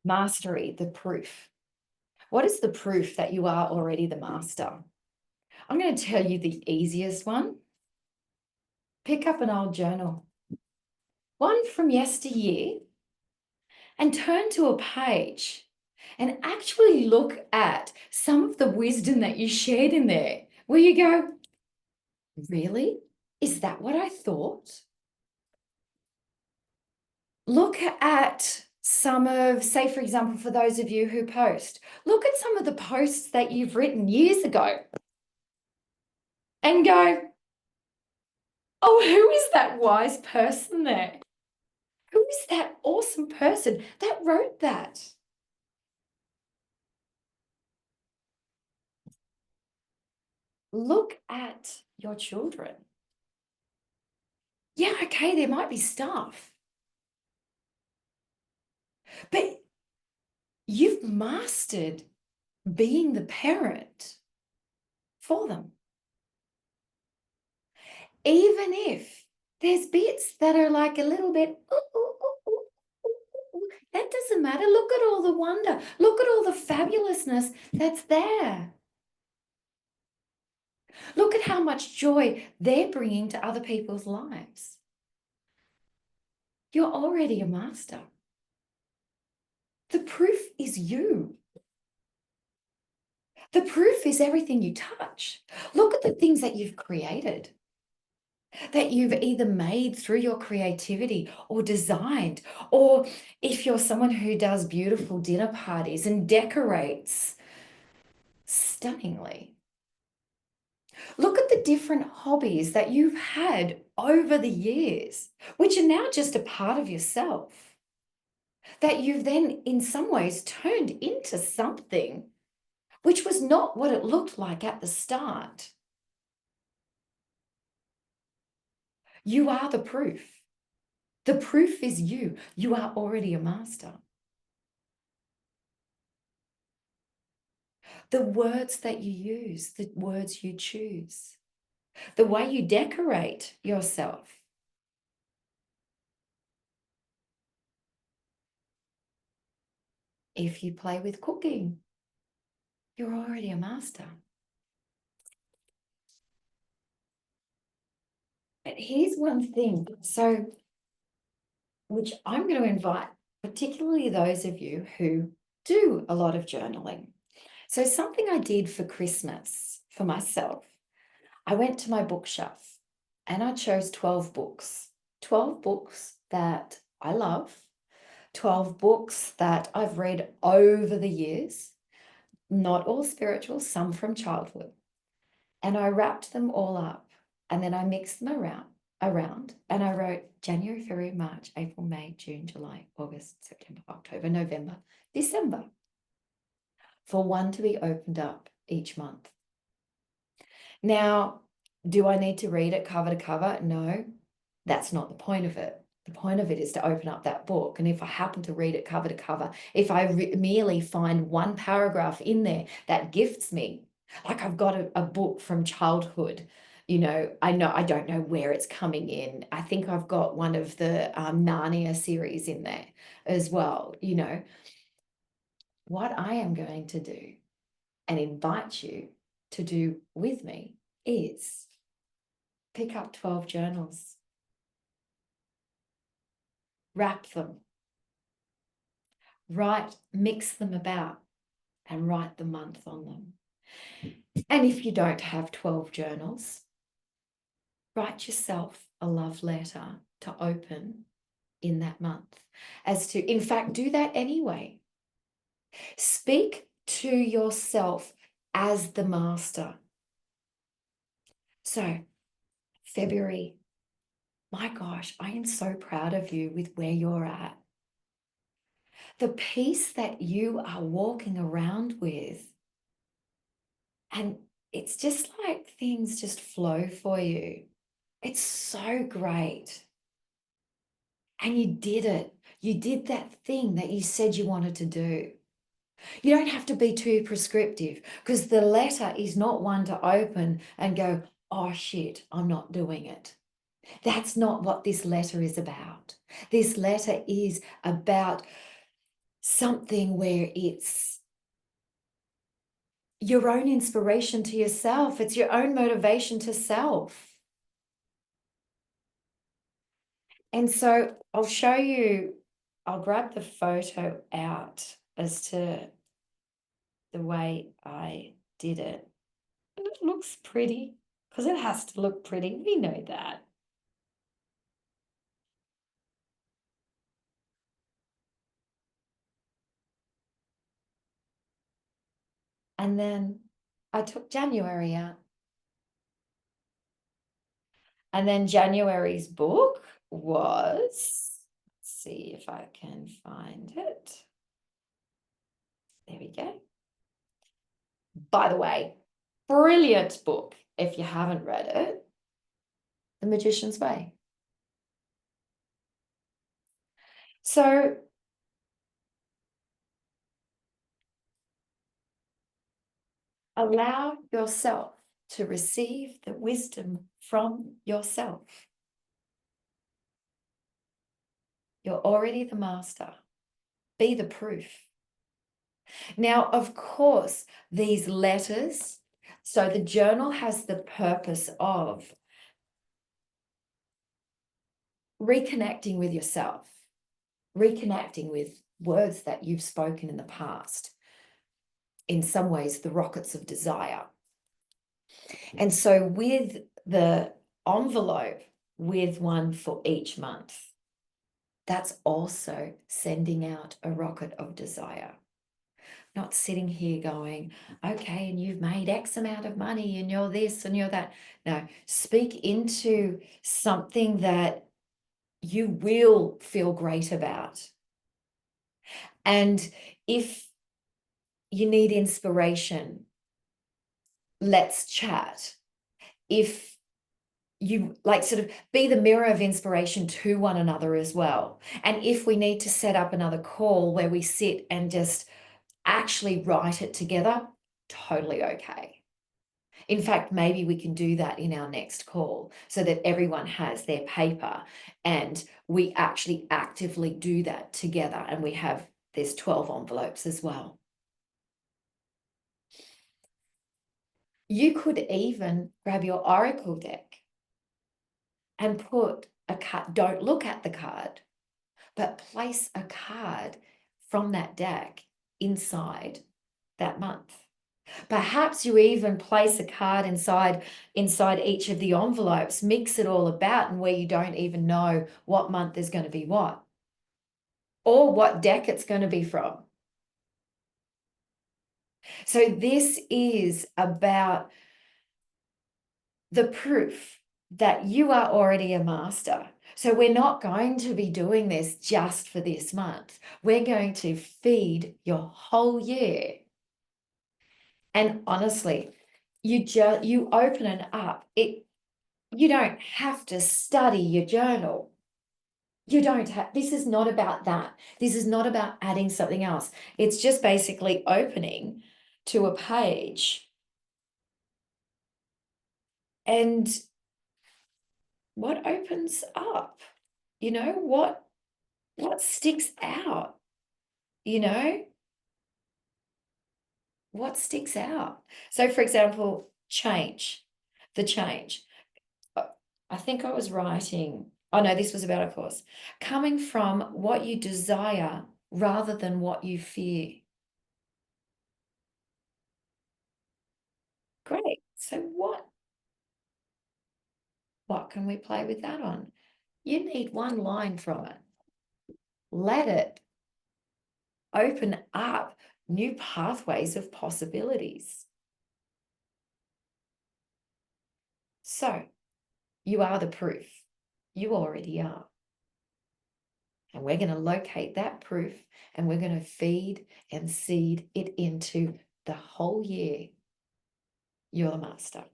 Mastery, the proof. What is the proof that you are already the master? I'm going to tell you the easiest one. Pick up an old journal, one from yesteryear, and turn to a page and actually look at some of the wisdom that you shared in there, where you go, really? Is that what I thought? Look at some of, say, for example, for those of you who post, look at some of the posts that you've written years ago and go, oh, who is that wise person there? Who is that awesome person that wrote that? Look at your children. Yeah, okay, there might be stuff, but you've mastered being the parent for them. Even if there's bits that are like a little bit, that doesn't matter. Look at all the wonder. Look at all the fabulousness that's there. Look at how much joy they're bringing to other people's lives. You're already a master. The proof is you. The proof is everything you touch. Look at the things that you've created, that you've either made through your creativity or designed, or if you're someone who does beautiful dinner parties and decorates stunningly. Look at the different hobbies that you've had over the years, which are now just a part of yourself, that you've then in some ways turned into something which was not what it looked like at the start. You are the proof. The proof is you. You are already a master. The words that you use, the words you choose, the way you decorate yourself. If you play with cooking, you're already a master. But here's one thing, so which I'm going to invite, particularly those of you who do a lot of journaling. So something I did for Christmas for myself, I went to my bookshelf and I chose 12 books, 12 books that I love, 12 books that I've read over the years, not all spiritual, some from childhood. And I wrapped them all up and then I mixed them around and I wrote January, February, March, April, May, June, July, August, September, October, November, December, for one to be opened up each month. Now, do I need to read it cover to cover? No, that's not the point of it. The point of it is to open up that book. And if I happen to read it cover to cover, if I merely find one paragraph in there that gifts me, like I've got a book from childhood, you know I don't know where it's coming in. I think I've got one of the Narnia series in there as well. What I am going to do and invite you to do with me is pick up 12 journals, wrap them, mix them about, and write the month on them. And if you don't have 12 journals, write yourself a love letter to open in that month. In fact, do that anyway. Speak to yourself as the master. So, February, my gosh, I am so proud of you with where you're at. The peace that you are walking around with, and it's just like things just flow for you. It's so great. And you did it. You did that thing that you said you wanted to do. You don't have to be too prescriptive, because the letter is not one to open and go, oh shit, I'm not doing it. That's not what this letter is about. This letter is about something where it's your own inspiration to yourself. It's your own motivation to self. And so I'll show you, I'll grab the photo out as to the way I did it. And it looks pretty because it has to look pretty. We know that. And then I took January out. And then January's book was, let's see if I can find it. There we go. By the way, brilliant book if you haven't read it, The Magician's Way. So allow yourself to receive the wisdom from yourself. You're already the master. Be the proof. Now, of course, these letters, so the journal has the purpose of reconnecting with yourself, reconnecting with words that you've spoken in the past. In some ways, the rockets of desire. And so with the envelope, with one for each month, that's also sending out a rocket of desire. Not sitting here going, okay, and you've made X amount of money and you're this and you're that. No, speak into something that you will feel great about. And if you need inspiration, let's chat. If you like, sort of be the mirror of inspiration to one another as well. And if we need to set up another call where we sit and just actually write it together, totally okay. In fact, maybe we can do that in our next call so that everyone has their paper and we actually actively do that together. And there's 12 envelopes as well. You could even grab your Oracle deck and put a card. Don't look at the card, but place a card from that deck inside that month. Perhaps you even place a card inside each of the envelopes, mix it all about, and where you don't even know what month is going to be what, or what deck it's going to be from. So this is about the proof that you are already a master. So we're not going to be doing this just for this month. We're going to feed your whole year. And honestly, you open it up. You don't have to study your journal. You don't have, this is not about that. This is not about adding something else. It's just basically opening to a page. And what opens up? You know, what sticks out? You know, what sticks out? So for example, the change. I think I was writing, oh no, this was about a course. Coming from what you desire rather than what you fear. Great. So what can we play with that on? You need one line from it. Let it open up new pathways of possibilities. So you are the proof. You already are. And we're going to locate that proof and we're going to feed and seed it into the whole year. You're the master.